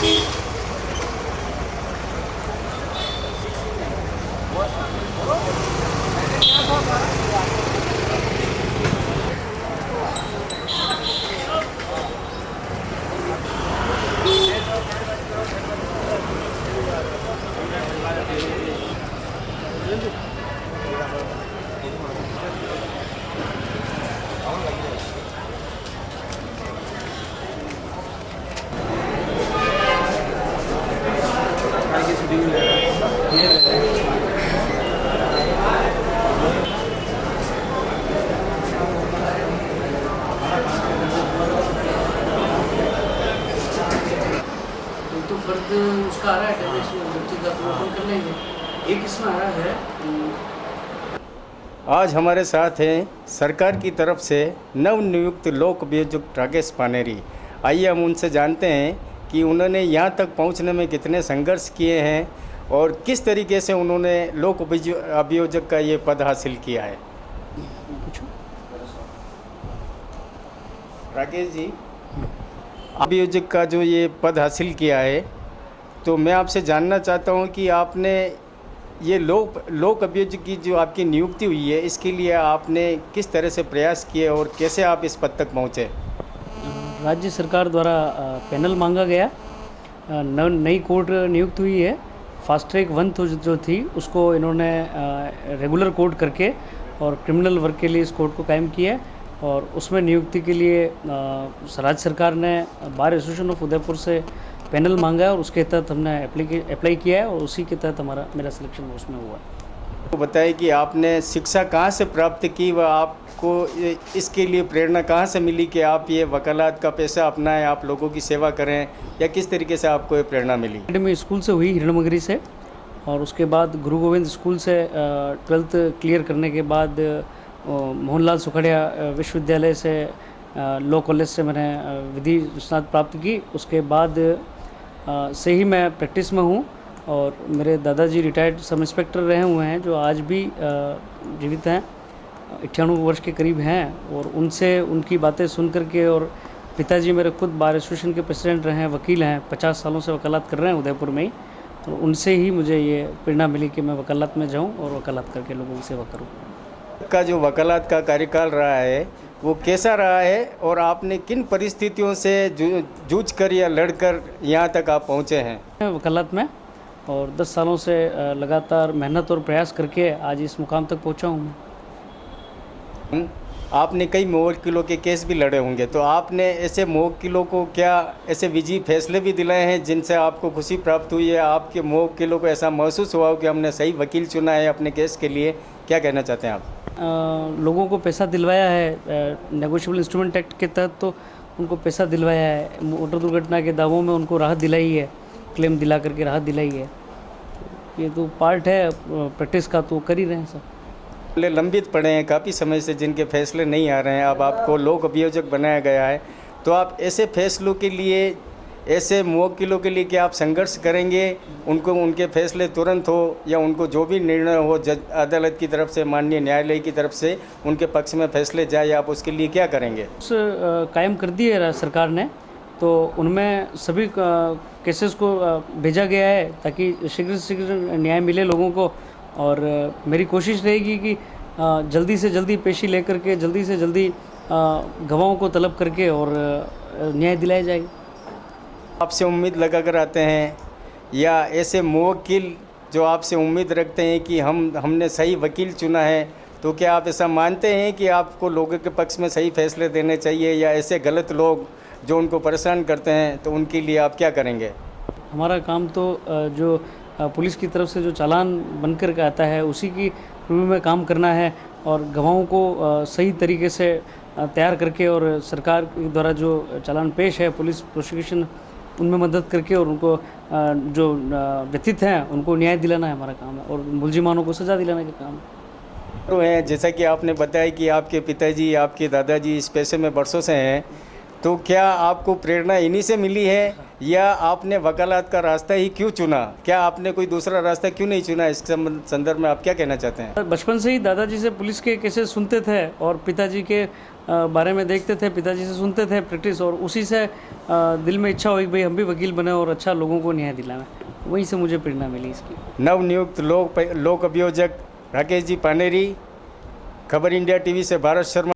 तो फर्द उसका आ रहा है बच्चे का तो ओपन कर लेंगे। एक इसमें आ रहा है। आज हमारे साथ हैं सरकार की तरफ से नवनियुक्त लोक अभियोजक राकेश पानेरी। आइए हम उनसे जानते हैं कि उन्होंने यहाँ तक पहुँचने में कितने संघर्ष किए हैं और किस तरीके से उन्होंने लोक अभियोजक का ये पद हासिल किया है। राकेश जी, अभियोजक का जो ये पद हासिल किया है, तो मैं आपसे जानना चाहता हूँ कि आपने ये लोक अभियोजक की जो आपकी नियुक्ति हुई है, इसके लिए आपने किस तरह से प्रयास किए और कैसे आप इस पद तक पहुँचे। राज्य सरकार द्वारा पैनल मांगा गया, नई कोर्ट नियुक्त हुई है। फास्ट ट्रैक 1 तो जो थी उसको इन्होंने रेगुलर कोर्ट करके और क्रिमिनल वर्क के लिए इस कोर्ट को कायम किया है। और उसमें नियुक्ति के लिए राज्य सरकार ने बार एसोसिएशन ऑफ उदयपुर से पैनल मांगा है और उसके तहत हमने अप्लाई किया है और उसी के तहत मेरा सिलेक्शन उसमें हुआ है। तो बताइए कि आपने शिक्षा कहाँ से प्राप्त की व आपको इसके लिए प्रेरणा कहाँ से मिली कि आप ये वकालत का पेशा अपनाएं, आप लोगों की सेवा करें, या किस तरीके से आपको ये प्रेरणा मिली। अकेडमी स्कूल से हुई हिरणमगरी से, और उसके बाद गुरु गोविंद स्कूल से 12th क्लियर करने के बाद मोहनलाल सुखड़िया विश्वविद्यालय से लॉ कॉलेज से मैंने विधि स्नातक प्राप्त की। उसके बाद से ही मैं प्रैक्टिस में हूँ और मेरे दादाजी रिटायर्ड सब इंस्पेक्टर रहे हुए हैं जो आज भी जीवित हैं, 98 वर्ष के करीब हैं। और उनसे उनकी बातें सुन करके, और पिताजी मेरे खुद बार एसोसिएशन के प्रेसिडेंट रहे हैं, वकील हैं, 50 सालों से वकालत कर रहे हैं उदयपुर में ही। तो उनसे ही मुझे ये प्रेरणा मिली कि मैं वकालत में जाऊँ और वकालत करके लोगों की सेवा करूँ। का जो वकालत का कार्यकाल रहा है वो कैसा रहा है और आपने किन परिस्थितियों से जूझ कर या लड़कर यहाँ तक आप पहुँचे हैं वकालत में, और 10 सालों से लगातार मेहनत और प्रयास करके आज इस मुकाम तक पहुँचा हूँ मैं। आपने कई मुवक्किलों के केस भी लड़े होंगे, तो आपने ऐसे मुवक्किलों को क्या ऐसे विजयी फैसले भी दिलाए हैं जिनसे आपको खुशी प्राप्त हुई है, आपके मुवक्किलों को ऐसा महसूस हुआ हो कि हमने सही वकील चुना है अपने केस के लिए, क्या कहना चाहते हैं आप। लोगों को पैसा दिलवाया है नेगोशिएबल इंस्ट्रूमेंट एक्ट के तहत, तो उनको पैसा दिलवाया है। मोटर दुर्घटना के दावों में उनको राहत दिलाई है, क्लेम दिला करके राहत दिलाई है। ये तो पार्ट है प्रैक्टिस का, तो कर ही रहे हैं सब। लंबित पड़े हैं काफ़ी समय से जिनके फैसले नहीं आ रहे हैं, अब आपको लोक अभियोजक बनाया गया है, तो आप ऐसे फैसलों के लिए, ऐसे मुवक्किलों के लिए क्या आप संघर्ष करेंगे, उनको उनके फैसले तुरंत हो या उनको जो भी निर्णय हो जज अदालत की तरफ से, माननीय न्यायालय की तरफ से उनके पक्ष में फैसले जाए, आप उसके लिए क्या करेंगे। कायम कर दी है सरकार ने, तो उनमें सभी केसेस को भेजा गया है ताकि शीघ्र से शीघ्र न्याय मिले लोगों को। और मेरी कोशिश रहेगी कि जल्दी से जल्दी पेशी लेकर के जल्दी से जल्दी गवाहों को तलब करके और न्याय दिलाया जाएगा। आपसे उम्मीद लगा कर आते हैं या ऐसे मुवक्किल जो आपसे उम्मीद रखते हैं कि हमने सही वकील चुना है, तो क्या आप ऐसा मानते हैं कि आपको लोगों के पक्ष में सही फैसले देने चाहिए, या ऐसे गलत लोग जो उनको परेशान करते हैं तो उनके लिए आप क्या करेंगे। हमारा काम तो जो पुलिस की तरफ से जो चालान बनकर के आता है उसी की रिव्यू में काम करना है, और गवाहों को सही तरीके से तैयार करके और सरकार द्वारा जो चालान पेश है पुलिस प्रोसिक्यूशन उनमें मदद करके और उनको जो व्यथित हैं उनको न्याय दिलाना है हमारा काम है, और मुलजिमानों को सज़ा दिलाने का काम है। जैसा कि आपने बताया कि आपके पिताजी, आपके दादाजी इस पेशे में बरसों से हैं, तो क्या आपको प्रेरणा इन्हीं से मिली है या आपने वकालत का रास्ता ही क्यों चुना? क्या आपने कोई दूसरा रास्ता क्यों नहीं चुना? इस संदर्भ में आप क्या कहना चाहते हैं? बचपन से ही दादाजी से पुलिस के केसेस सुनते थे और पिताजी के बारे में देखते थे, पिताजी से सुनते थे प्रैक्टिस, और उसी से दिल में इच्छा हुई कि भाई हम भी वकील बने और अच्छा लोगों को न्याय दिलाएं। वहीं से मुझे प्रेरणा मिली इसकी। नवनियुक्त लोक अभियोजक राकेश जी पानेरी, खबर इंडिया टीवी से भारत शर्मा।